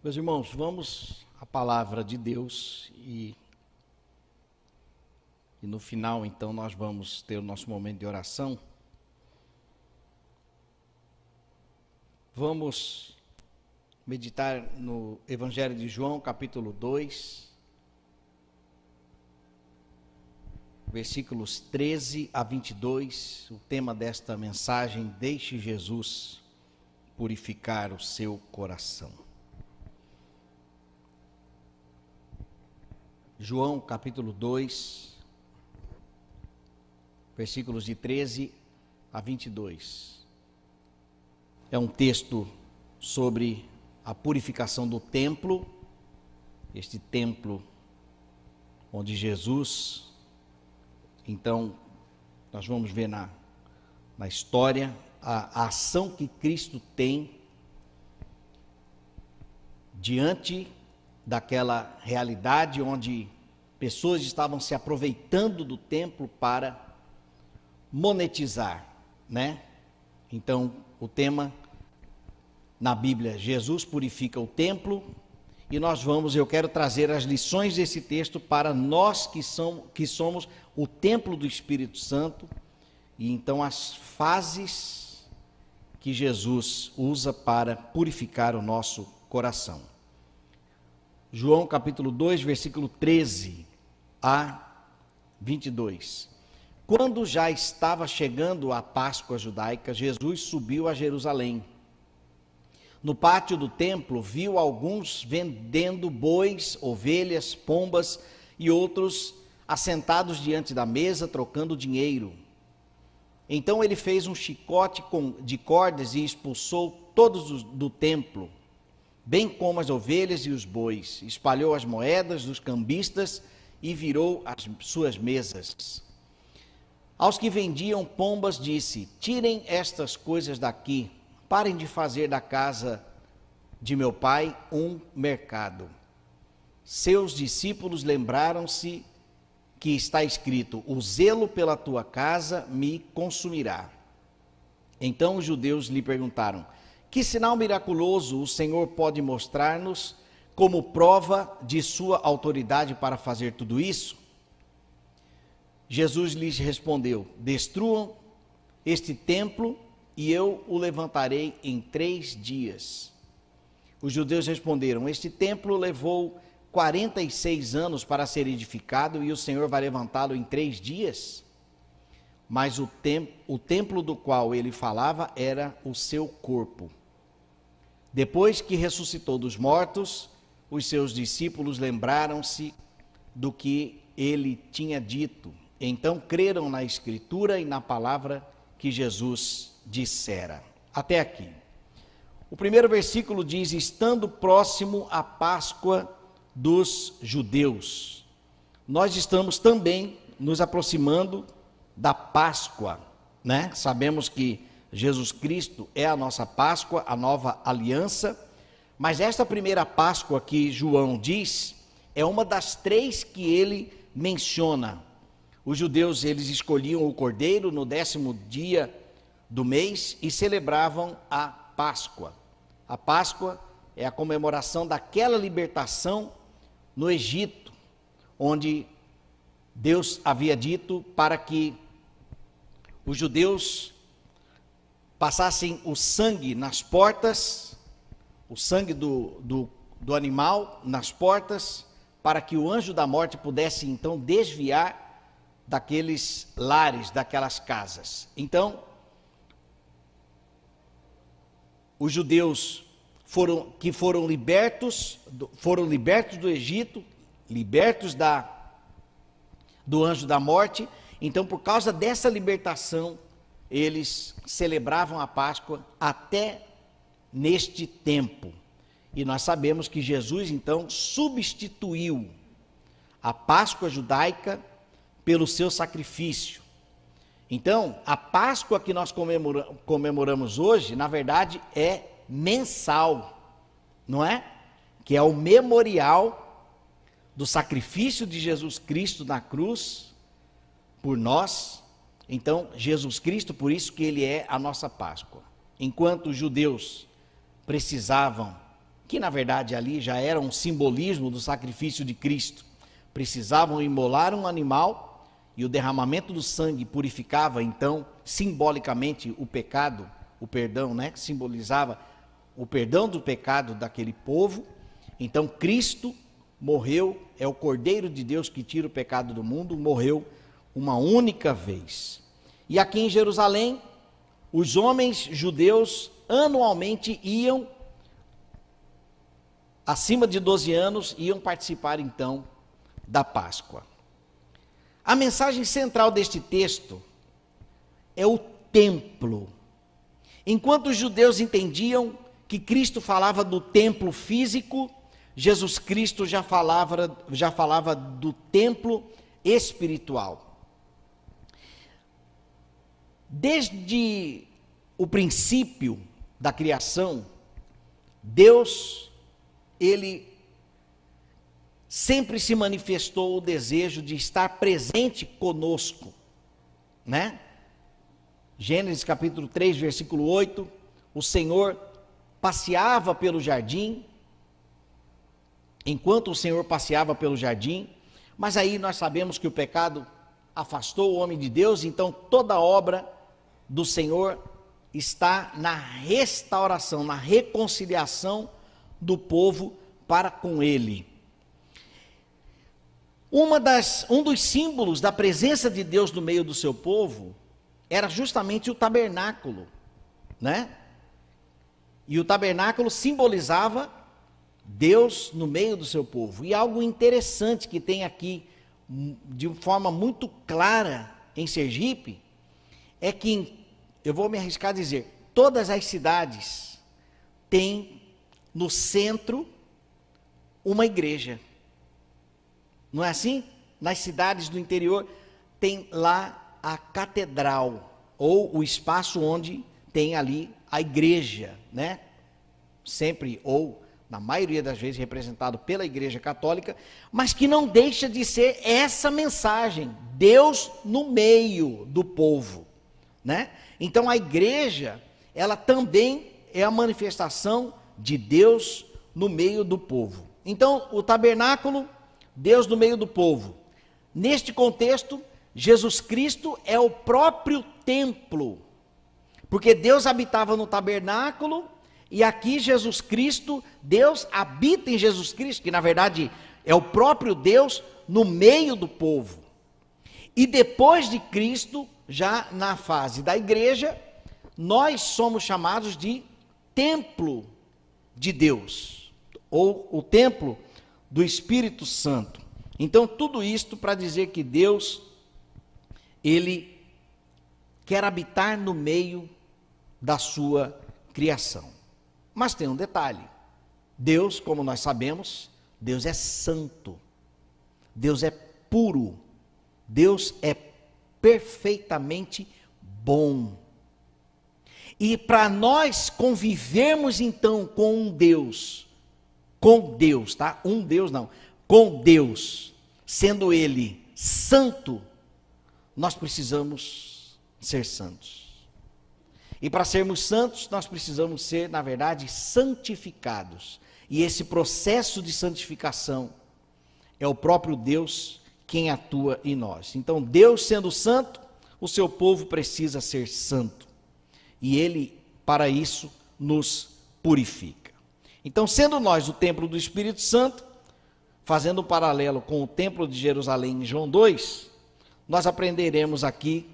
Meus irmãos, vamos à palavra de Deus e no final, então, nós vamos ter o nosso momento de oração. Vamos meditar no Evangelho de João, capítulo 2, versículos 13 a 22. O tema desta mensagem: deixe Jesus purificar o seu coração. João capítulo 2, versículos de 13 a 22. É um texto sobre a purificação do templo, este templo onde Jesus, então, nós vamos ver na história a ação que Cristo tem diante daquela realidade onde pessoas estavam se aproveitando do templo para monetizar, né? Então, o tema na Bíblia: Jesus purifica o templo, e eu quero trazer as lições desse texto para nós que somos o templo do Espírito Santo, e então as fases que Jesus usa para purificar o nosso coração. João capítulo 2, versículo 13 a 22. Quando já estava chegando a Páscoa judaica, Jesus subiu a Jerusalém. No pátio do templo, viu alguns vendendo bois, ovelhas, pombas e outros assentados diante da mesa, trocando dinheiro. Então ele fez um chicote de cordas e expulsou todos do templo, bem como as ovelhas e os bois, espalhou as moedas dos cambistas e virou as suas mesas. Aos que vendiam pombas disse: tirem estas coisas daqui, parem de fazer da casa de meu pai um mercado. Seus discípulos lembraram-se que está escrito: o zelo pela tua casa me consumirá. Então os judeus lhe perguntaram: que sinal miraculoso o Senhor pode mostrar-nos como prova de sua autoridade para fazer tudo isso? Jesus lhes respondeu: destruam este templo e eu o levantarei em 3 dias. Os judeus responderam: este templo levou 46 anos para ser edificado e o Senhor vai levantá-lo em 3 dias? Mas o templo do qual ele falava era o seu corpo. Depois que ressuscitou dos mortos, os seus discípulos lembraram-se do que ele tinha dito. Então creram na Escritura e na palavra que Jesus dissera. Até aqui. O primeiro versículo diz: estando próximo a Páscoa dos judeus. Nós estamos também nos aproximando da Páscoa, né? Sabemos que Jesus Cristo é a nossa Páscoa, a nova aliança, mas esta primeira Páscoa que João diz é uma das 3 que ele menciona. Os judeus, eles escolhiam o cordeiro no 10º dia do mês e celebravam a Páscoa. A Páscoa é a comemoração daquela libertação no Egito, onde Deus havia dito para que os judeus passassem o sangue nas portas, o sangue do animal nas portas, para que o anjo da morte pudesse então desviar daqueles lares, daquelas casas. Então, os judeus foram libertos do Egito, libertos do anjo da morte. Então, por causa dessa libertação, eles celebravam a Páscoa até neste tempo. E nós sabemos que Jesus, então, substituiu a Páscoa judaica pelo seu sacrifício. Então, a Páscoa que nós comemoramos hoje, na verdade, é mensal, não é? Que é o memorial do sacrifício de Jesus Cristo na cruz por nós. Então, Jesus Cristo, por isso que ele é a nossa Páscoa. Enquanto os judeus precisavam que na verdade ali já era um simbolismo do sacrifício de Cristo. Precisavam imolar um animal e o derramamento do sangue purificava então simbolicamente o pecado, o perdão, né? Que simbolizava o perdão do pecado daquele povo. Então Cristo morreu, é o Cordeiro de Deus que tira o pecado do mundo, morreu uma única vez. E aqui em Jerusalém, os homens judeus anualmente iam, acima de 12 anos, iam participar então da Páscoa. A mensagem central deste texto é o templo. Enquanto os judeus entendiam que Cristo falava do templo físico, Jesus Cristo já falava do templo espiritual. Desde o princípio da criação, Deus, ele sempre se manifestou o desejo de estar presente conosco, né? Gênesis capítulo 3, versículo 8, o Senhor passeava pelo jardim, enquanto o Senhor passeava pelo jardim, mas aí nós sabemos que o pecado afastou o homem de Deus, então toda a obra do Senhor está na restauração, na reconciliação do povo para com Ele. Um dos símbolos da presença de Deus no meio do seu povo era justamente o tabernáculo, né? E o tabernáculo simbolizava Deus no meio do seu povo. E algo interessante que tem aqui, de forma muito clara em Sergipe, é que, eu vou me arriscar a dizer, todas as cidades têm no centro uma igreja. Não é assim? Nas cidades do interior tem lá a catedral, ou o espaço onde tem ali a igreja, né? Sempre, ou na maioria das vezes representado pela Igreja Católica, mas que não deixa de ser essa mensagem, Deus no meio do povo, né? Então a igreja, ela também é a manifestação de Deus no meio do povo. Então o tabernáculo, Deus no meio do povo. Neste contexto, Jesus Cristo é o próprio templo, porque Deus habitava no tabernáculo, e aqui Jesus Cristo, Deus habita em Jesus Cristo, que na verdade é o próprio Deus no meio do povo. E depois de Cristo, já na fase da igreja, nós somos chamados de templo de Deus, ou o templo do Espírito Santo. Então tudo isto para dizer que Deus, Ele quer habitar no meio da sua criação. Mas tem um detalhe, Deus, como nós sabemos, Deus é santo, Deus é puro, Deus é perfeitamente bom. E para nós convivermos então com Deus, tá? Um Deus não, com Deus, sendo Ele santo, nós precisamos ser santos. E para sermos santos, nós precisamos ser, na verdade, santificados. E esse processo de santificação é o próprio Deus quem atua em nós. Então, Deus sendo santo, o seu povo precisa ser santo. E Ele, para isso, nos purifica. Então, sendo nós o templo do Espírito Santo, fazendo um paralelo com o templo de Jerusalém em João 2, nós aprenderemos aqui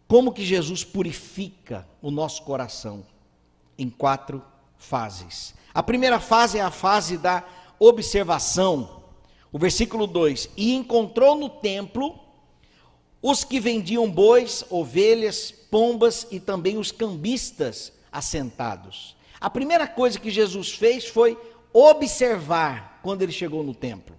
como que Jesus purifica o nosso coração em 4 fases. A primeira fase é a fase da observação. O versículo 2: e encontrou no templo os que vendiam bois, ovelhas, pombas e também os cambistas assentados. A primeira coisa que Jesus fez foi observar quando ele chegou no templo.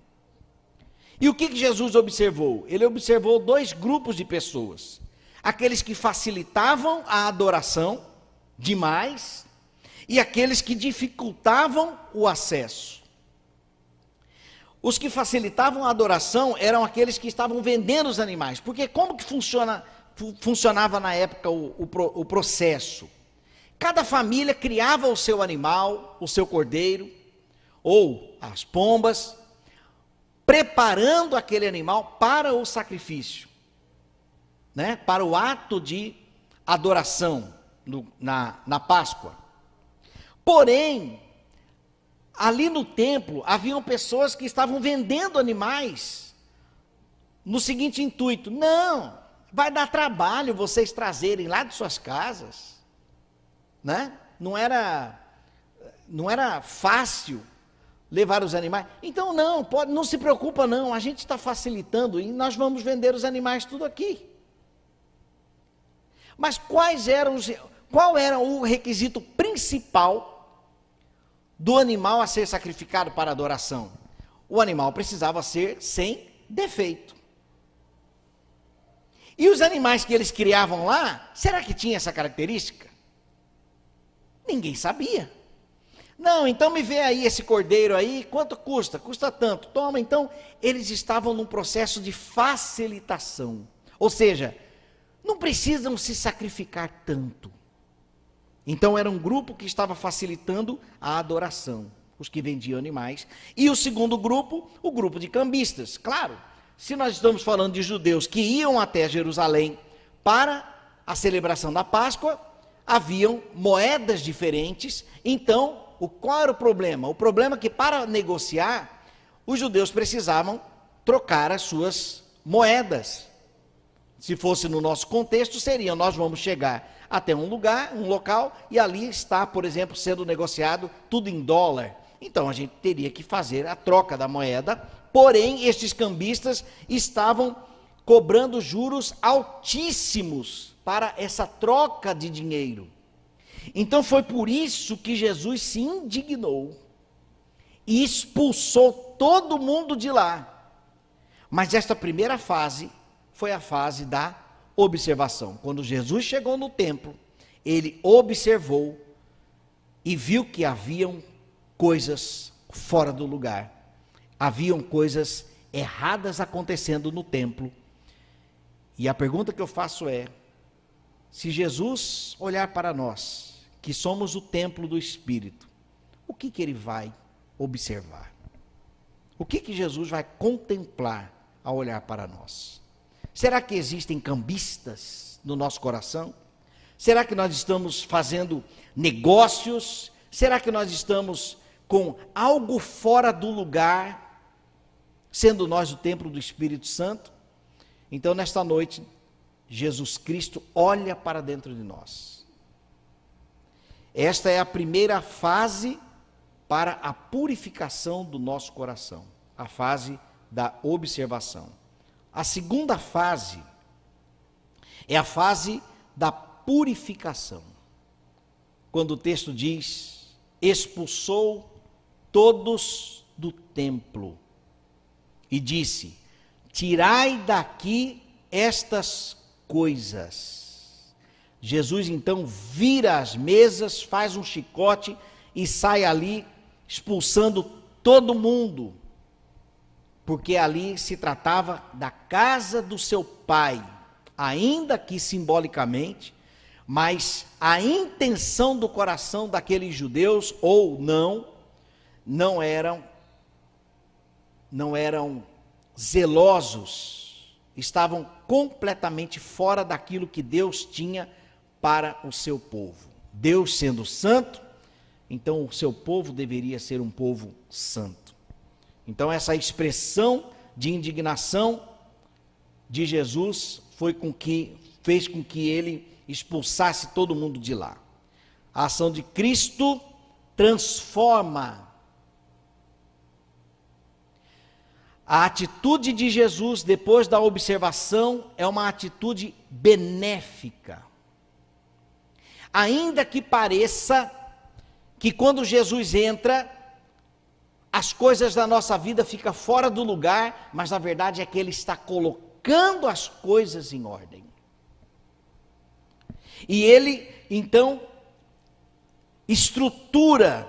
E o que Jesus observou? Ele observou 2 grupos de pessoas. Aqueles que facilitavam a adoração demais e aqueles que dificultavam o acesso. Os que facilitavam a adoração eram aqueles que estavam vendendo os animais, porque como que funcionava na época o processo? cada família criava o seu animal, o seu cordeiro, ou as pombas, preparando aquele animal para o sacrifício, né? Para o ato de adoração na Páscoa. Porém, ali no templo, haviam pessoas que estavam vendendo animais no seguinte intuito: não, vai dar trabalho vocês trazerem lá de suas casas, né? Não era fácil levar os animais. Então não se preocupa não, a gente está facilitando e nós vamos vender os animais tudo aqui. Mas qual era o requisito principal do animal a ser sacrificado para adoração? O animal precisava ser sem defeito. E os animais que eles criavam lá, será que tinha essa característica? Ninguém sabia. Não, então me vê aí esse cordeiro aí, quanto custa? Custa tanto. Toma, então, eles estavam num processo de facilitação. Ou seja, não precisam se sacrificar tanto. Então era um grupo que estava facilitando a adoração, os que vendiam animais. E o segundo grupo, o grupo de cambistas. Claro, se nós estamos falando de judeus que iam até Jerusalém para a celebração da Páscoa, haviam moedas diferentes. Então, qual era o problema? O problema é que para negociar, os judeus precisavam trocar as suas moedas. Se fosse no nosso contexto, seria: nós vamos chegar até um local, e ali está, por exemplo, sendo negociado tudo em dólar. Então a gente teria que fazer a troca da moeda, porém estes cambistas estavam cobrando juros altíssimos para essa troca de dinheiro. Então foi por isso que Jesus se indignou e expulsou todo mundo de lá. Mas esta primeira fase foi a fase da observação. Quando Jesus chegou no templo, ele observou e viu que haviam coisas fora do lugar. Haviam coisas erradas acontecendo no templo. E a pergunta que eu faço é: se Jesus olhar para nós, que somos o templo do Espírito, o que ele vai observar? O que Jesus vai contemplar ao olhar para nós? Será que existem cambistas no nosso coração? Será que nós estamos fazendo negócios? Será que nós estamos com algo fora do lugar, sendo nós o templo do Espírito Santo? Então, nesta noite, Jesus Cristo olha para dentro de nós. Esta é a primeira fase para a purificação do nosso coração, a fase da observação. A segunda fase é a fase da purificação. Quando o texto diz: expulsou todos do templo e disse: tirai daqui estas coisas. Jesus então vira as mesas, faz um chicote e sai ali expulsando todo mundo, porque ali se tratava da casa do seu pai, ainda que simbolicamente, mas a intenção do coração daqueles judeus, ou não eram zelosos, estavam completamente fora daquilo que Deus tinha para o seu povo. Deus sendo santo, então o seu povo deveria ser um povo santo. Então essa expressão de indignação de Jesus fez com que ele expulsasse todo mundo de lá. A ação de Cristo transforma. A atitude de Jesus depois da observação é uma atitude benéfica. Ainda que pareça que quando Jesus entra, as coisas da nossa vida ficam fora do lugar, mas na verdade é que ele está colocando as coisas em ordem. E ele, então, estrutura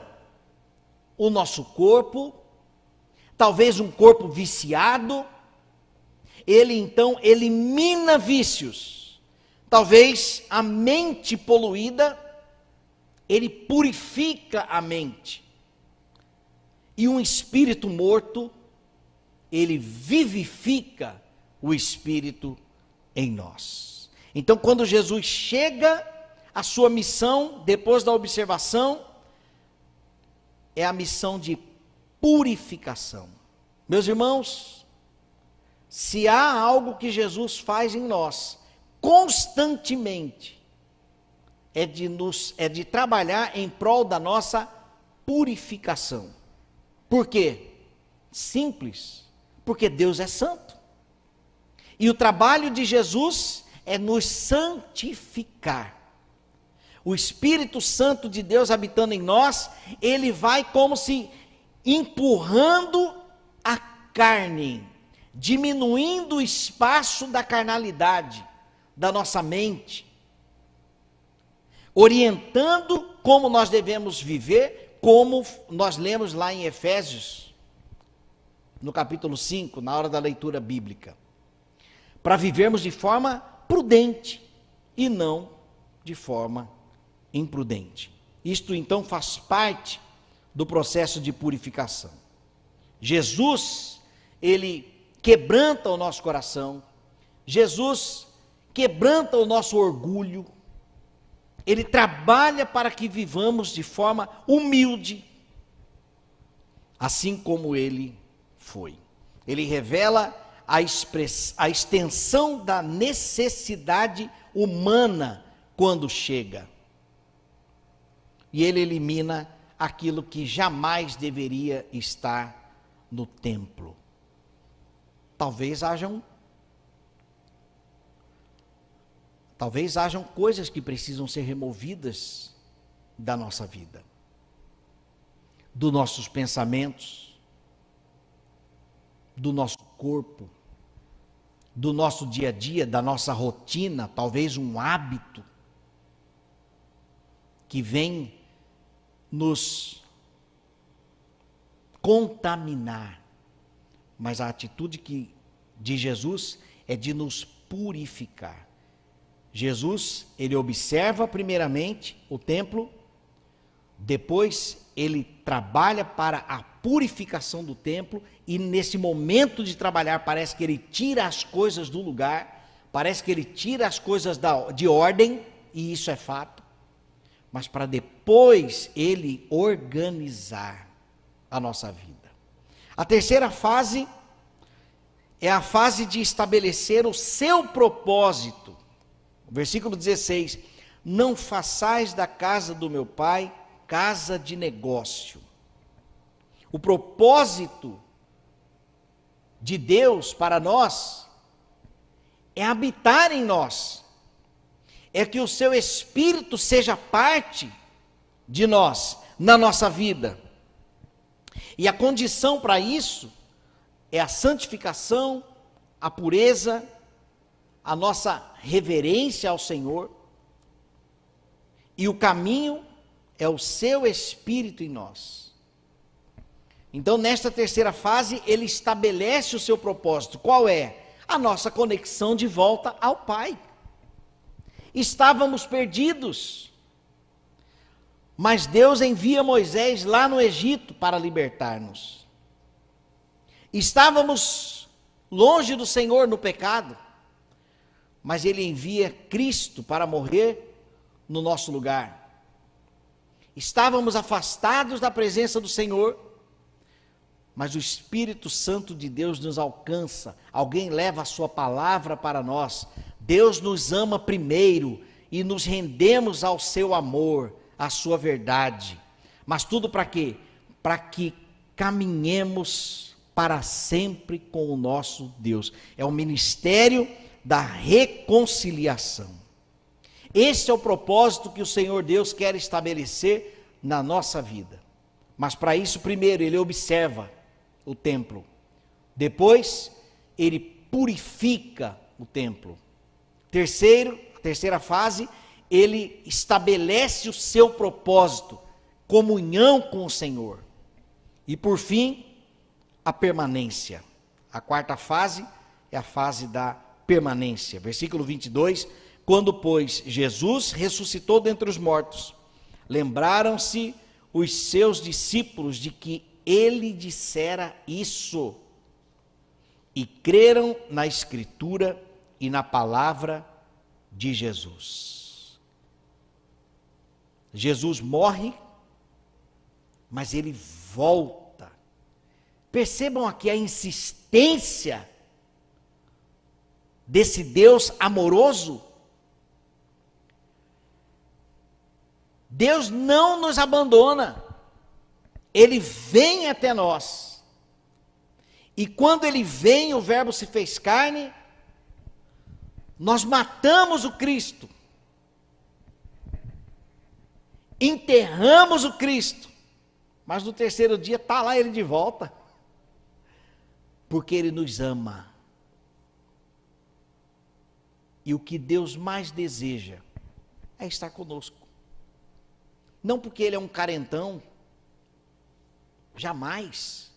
o nosso corpo, talvez um corpo viciado. Ele, então, elimina vícios. Talvez a mente poluída, ele purifica a mente. E um espírito morto, ele vivifica o espírito em nós. Então, quando Jesus chega, a sua missão, depois da observação, é a missão de purificação. Meus irmãos, se há algo que Jesus faz em nós, constantemente, é de trabalhar em prol da nossa purificação. Por quê? Simples, porque Deus é santo. E o trabalho de Jesus é nos santificar. O Espírito Santo de Deus habitando em nós, ele vai como se empurrando a carne, diminuindo o espaço da carnalidade da nossa mente, orientando como nós devemos viver, como nós lemos lá em Efésios, no capítulo 5, na hora da leitura bíblica, para vivermos de forma prudente e não de forma imprudente. Isto então faz parte do processo de purificação. Jesus, ele quebranta o nosso coração, Jesus quebranta o nosso orgulho, ele trabalha para que vivamos de forma humilde, assim como ele foi. Ele revela a extensão da necessidade humana quando chega. E ele elimina aquilo que jamais deveria estar no templo. Talvez hajam coisas que precisam ser removidas da nossa vida, dos nossos pensamentos, do nosso corpo, do nosso dia a dia, da nossa rotina, talvez um hábito que vem nos contaminar. Mas a atitude de Jesus é de nos purificar. Jesus, ele observa primeiramente o templo, depois ele trabalha para a purificação do templo, e nesse momento de trabalhar parece que ele tira as coisas do lugar, parece que ele tira as coisas de ordem, e isso é fato, mas para depois ele organizar a nossa vida. A terceira fase é a fase de estabelecer o seu propósito. Versículo 16: não façais da casa do meu pai casa de negócio. O propósito de Deus para nós é habitar em nós, é que o seu Espírito seja parte de nós, na nossa vida. E a condição para isso é a santificação, a pureza, a nossa reverência ao Senhor, e o caminho é o seu Espírito em nós. Então, nesta terceira fase, ele estabelece o seu propósito. Qual é? A nossa conexão de volta ao Pai. Estávamos perdidos, mas Deus envia Moisés lá no Egito para libertar-nos. Estávamos longe do Senhor no pecado, mas ele envia Cristo para morrer no nosso lugar. Estávamos afastados da presença do Senhor, mas o Espírito Santo de Deus nos alcança. Alguém leva a sua palavra para nós. Deus nos ama primeiro e nos rendemos ao seu amor, à sua verdade. Mas tudo para quê? Para que caminhemos para sempre com o nosso Deus. É o ministério da reconciliação. Esse é o propósito que o Senhor Deus quer estabelecer na nossa vida. Mas para isso, primeiro, ele observa o templo. Depois, ele purifica o templo. Terceira fase, ele estabelece o seu propósito, comunhão com o Senhor. E por fim, a permanência. A quarta fase é a fase da permanência. Versículo 22, quando, pois, Jesus ressuscitou dentre os mortos, Lembraram-se os seus discípulos de que ele dissera isso e creram na Escritura e na palavra de Jesus. Jesus morre, mas ele volta. Percebam aqui a insistência desse Deus amoroso. Deus não nos abandona, ele vem até nós. E quando ele vem, o Verbo se fez carne, nós matamos o Cristo, enterramos o Cristo, mas no terceiro dia está lá ele de volta, porque ele nos ama. E o que Deus mais deseja é estar conosco. Não porque ele é um carentão, jamais.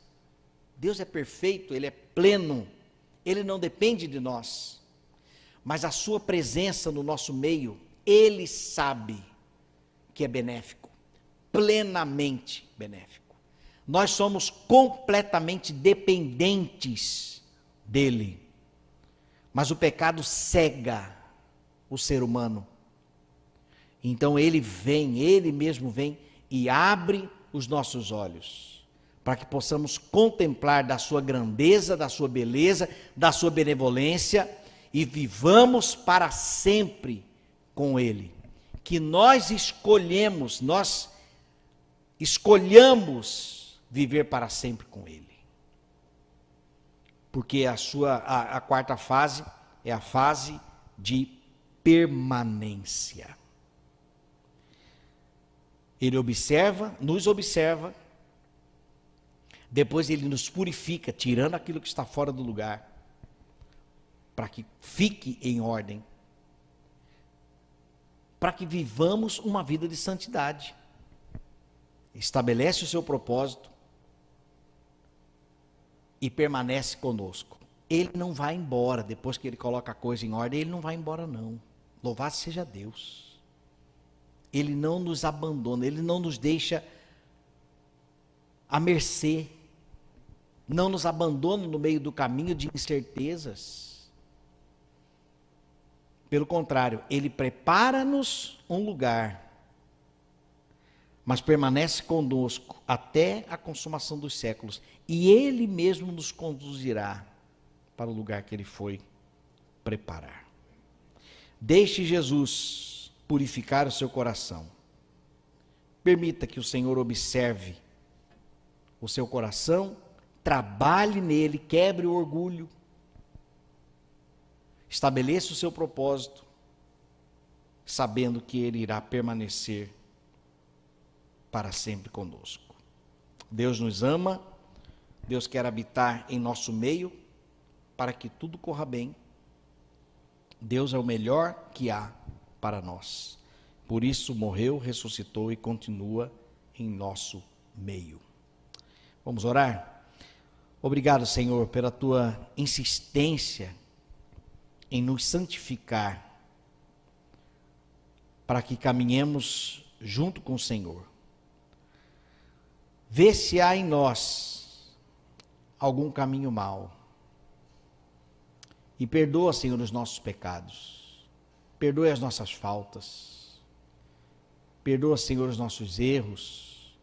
Deus é perfeito, ele é pleno, ele não depende de nós. Mas a sua presença no nosso meio, ele sabe que é benéfico, plenamente benéfico. Nós somos completamente dependentes dele. Mas o pecado cega o ser humano. Então ele vem, ele mesmo vem e abre os nossos olhos, para que possamos contemplar da sua grandeza, da sua beleza, da sua benevolência e vivamos para sempre com ele. Que nós escolhamos viver para sempre com ele. Porque a quarta fase é a fase de permanência. Ele nos observa, depois ele nos purifica, tirando aquilo que está fora do lugar, para que fique em ordem, para que vivamos uma vida de santidade. Estabelece o seu propósito e permanece conosco. Ele não vai embora, depois que ele coloca a coisa em ordem, ele não vai embora não. Louvado seja Deus. Ele não nos abandona, ele não nos deixa à mercê, não nos abandona no meio do caminho de incertezas. Pelo contrário, ele prepara-nos um lugar, mas permanece conosco até a consumação dos séculos, e ele mesmo nos conduzirá para o lugar que ele foi preparar. Deixe Jesus purificar o seu coração. Permita que o Senhor observe o seu coração, trabalhe nele, quebre o orgulho, estabeleça o seu propósito, sabendo que ele irá permanecer para sempre conosco. Deus nos ama, Deus quer habitar em nosso meio para que tudo corra bem. Deus é o melhor que há para nós. Por isso morreu, ressuscitou e continua em nosso meio. Vamos orar? Obrigado, Senhor, pela tua insistência em nos santificar, para que caminhemos junto com o Senhor. Vê se há em nós algum caminho mau. E perdoa, Senhor, os nossos pecados. Perdoe as nossas faltas. Perdoa, Senhor, os nossos erros.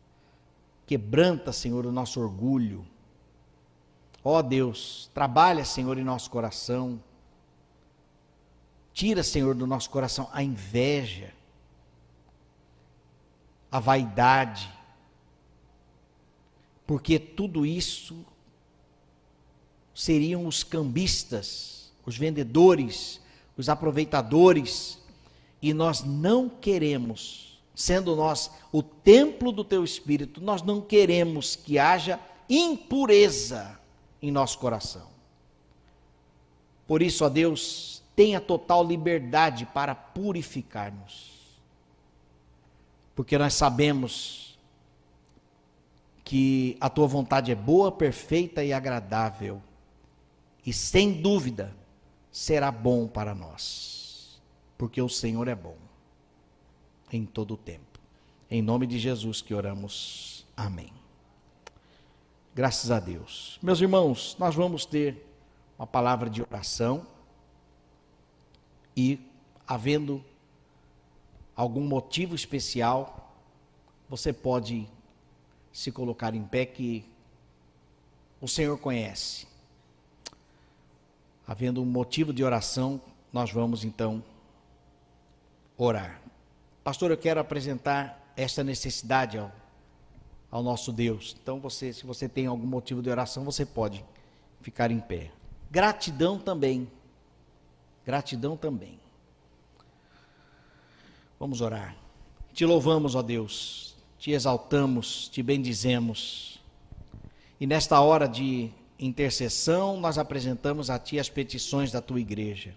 Quebranta, Senhor, o nosso orgulho. Ó Deus, trabalha, Senhor, em nosso coração. Tira, Senhor, do nosso coração a inveja, a vaidade. Porque tudo isso seriam os cambistas, os vendedores, os aproveitadores, e nós não queremos, sendo nós o templo do teu Espírito, nós não queremos que haja impureza em nosso coração. Por isso, ó Deus, tenha total liberdade para purificar-nos, porque nós sabemos que a tua vontade é boa, perfeita e agradável, e sem dúvida será bom para nós, porque o Senhor é bom em todo o tempo. Em nome de Jesus que oramos. Amém. Graças a Deus. Meus irmãos, nós vamos ter uma palavra de oração e, havendo algum motivo especial, você pode se colocar em pé, que o Senhor conhece. Havendo um motivo de oração, nós vamos então orar. Pastor, eu quero apresentar esta necessidade ao nosso Deus. Então, se você tem algum motivo de oração, você pode ficar em pé. Gratidão também. Gratidão também. Vamos orar. Te louvamos, ó Deus, te exaltamos, te bendizemos. E nesta hora de intercessão, nós apresentamos a Ti as petições da Tua igreja.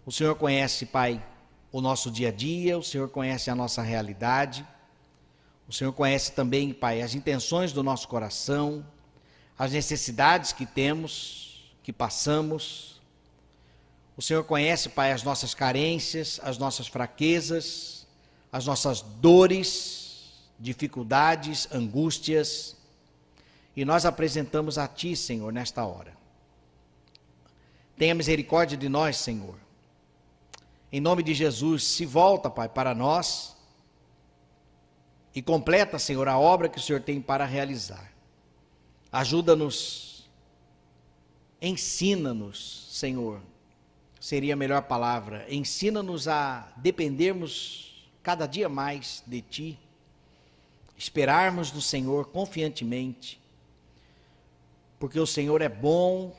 O Senhor conhece, Pai, o nosso dia a dia, o Senhor conhece a nossa realidade, o Senhor conhece também, Pai, as intenções do nosso coração, as necessidades que temos, que passamos. O Senhor conhece, Pai, as nossas carências, as nossas fraquezas, as nossas dores, dificuldades, angústias, e nós apresentamos a Ti, Senhor, nesta hora. Tenha misericórdia de nós, Senhor. Em nome de Jesus, se volta, Pai, para nós e completa, Senhor, a obra que o Senhor tem para realizar. Ajuda-nos, ensina-nos, Senhor, seria a melhor palavra, ensina-nos a dependermos cada dia mais de Ti, esperarmos no Senhor confiantemente, porque o Senhor é bom,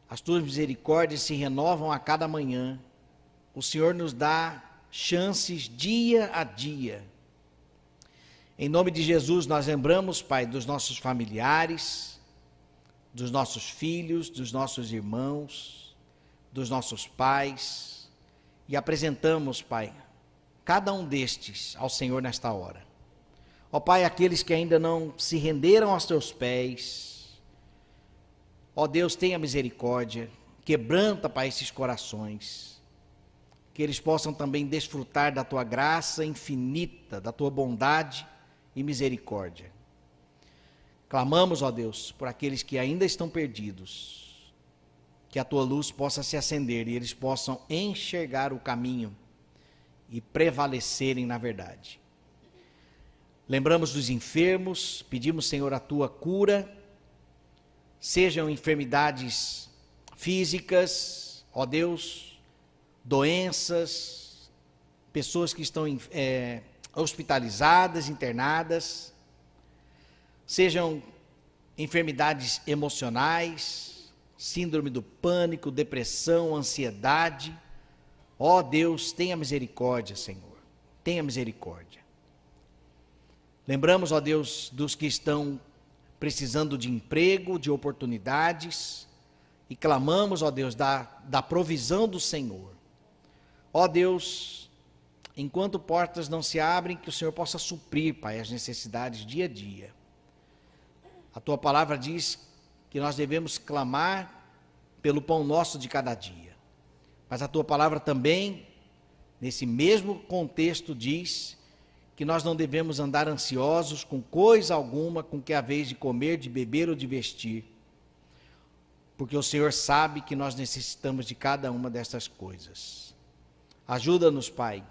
as Tuas misericórdias se renovam a cada manhã, o Senhor nos dá chances dia a dia. Em nome de Jesus, nós lembramos, Pai, dos nossos familiares, dos nossos filhos, dos nossos irmãos, dos nossos pais, e apresentamos, Pai, cada um destes ao Senhor nesta hora. Ó Pai, aqueles que ainda não se renderam aos Teus pés, ó Deus, tenha misericórdia, quebranta, Pai, esses corações, que eles possam também desfrutar da Tua graça infinita, da Tua bondade e misericórdia. Clamamos, ó Deus, por aqueles que ainda estão perdidos, que a Tua luz possa se acender e eles possam enxergar o caminho e prevalecerem na verdade. Lembramos dos enfermos, pedimos, Senhor, a Tua cura, sejam enfermidades físicas, ó Deus, doenças, pessoas que estão hospitalizadas, internadas, sejam enfermidades emocionais, síndrome do pânico, depressão, ansiedade. Ó Deus, tenha misericórdia, Senhor, tenha misericórdia. Lembramos, ó Deus, dos que estão precisando de emprego, de oportunidades, e clamamos, ó Deus, da provisão do Senhor. Ó Deus, enquanto portas não se abrem, que o Senhor possa suprir, Pai, as necessidades dia a dia. A Tua palavra diz que nós devemos clamar pelo pão nosso de cada dia. Mas a Tua palavra também, nesse mesmo contexto, diz que nós não devemos andar ansiosos com coisa alguma, com que haveis de comer, de beber ou de vestir. Porque o Senhor sabe que nós necessitamos de cada uma dessas coisas. Ajuda-nos, Pai,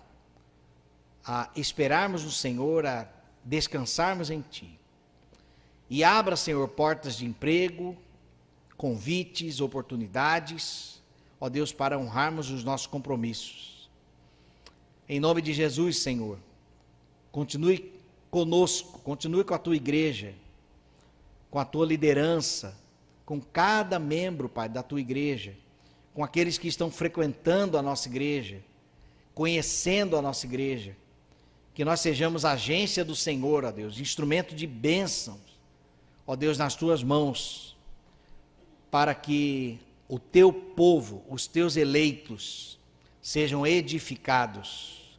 a esperarmos no Senhor, a descansarmos em Ti. E abra, Senhor, portas de emprego, convites, oportunidades, ó Deus, para honrarmos os nossos compromissos. Em nome de Jesus, Senhor, continue conosco, continue com a Tua igreja, com a Tua liderança, com cada membro, Pai, da Tua igreja, com aqueles que estão frequentando a nossa igreja, conhecendo a nossa igreja, que nós sejamos agência do Senhor, ó Deus, instrumento de bênçãos, ó Deus, nas Tuas mãos, para que o Teu povo, os Teus eleitos, sejam edificados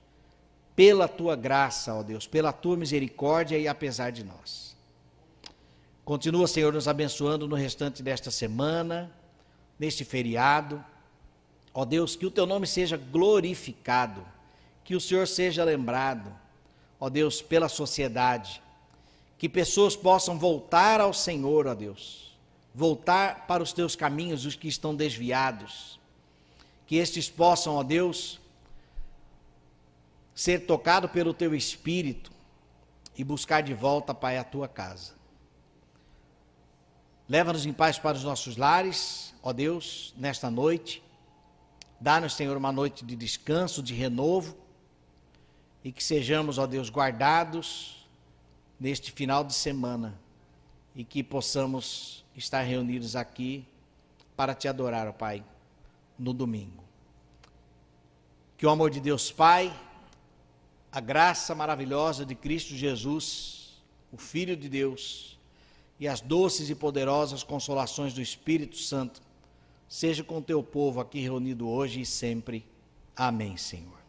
pela Tua graça, ó Deus, pela Tua misericórdia e apesar de nós. Continua, Senhor, nos abençoando no restante desta semana, neste feriado. Ó Deus, que o Teu nome seja glorificado, que o Senhor seja lembrado, ó Deus, pela sociedade. Que pessoas possam voltar ao Senhor, ó Deus, voltar para os teus caminhos, os que estão desviados. Que estes possam, ó Deus, ser tocados pelo teu Espírito e buscar de volta, Pai, a tua casa. Leva-nos em paz para os nossos lares, ó Deus, nesta noite. Dá-nos, Senhor, uma noite de descanso, de renovo, e que sejamos, ó Deus, guardados neste final de semana e que possamos estar reunidos aqui para te adorar, ó Pai, no domingo. Que o amor de Deus Pai, a graça maravilhosa de Cristo Jesus, o Filho de Deus, e as doces e poderosas consolações do Espírito Santo, seja com o teu povo aqui reunido hoje e sempre. Amém, Senhor.